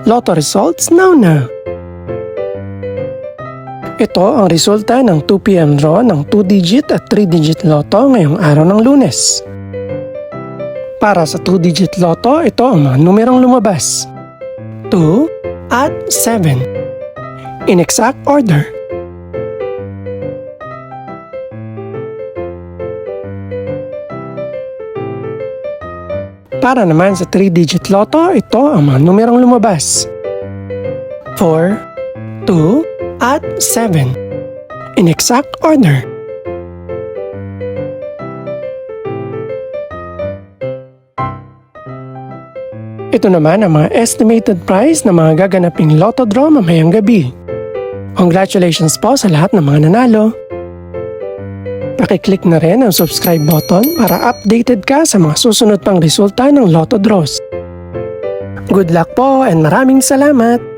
Lotto results now. Ito ang resulta ng 2 PM draw ng 2-digit at 3-digit lotto ngayong araw ng Lunes. Para sa 2-digit lotto, ito ang mga numerong lumabas: 2 at 7. In exact order. Para naman sa 3-digit lotto, ito ang mga numerong lumabas: 4, 2, at 7. In exact order. Ito naman ang mga estimated price ng mga gaganaping lotto draw mamayang gabi. Congratulations po sa lahat ng mga nanalo. Pakiclick na rin ang subscribe button para updated ka sa mga susunod pang resulta ng lotto draws. Good luck po and maraming salamat!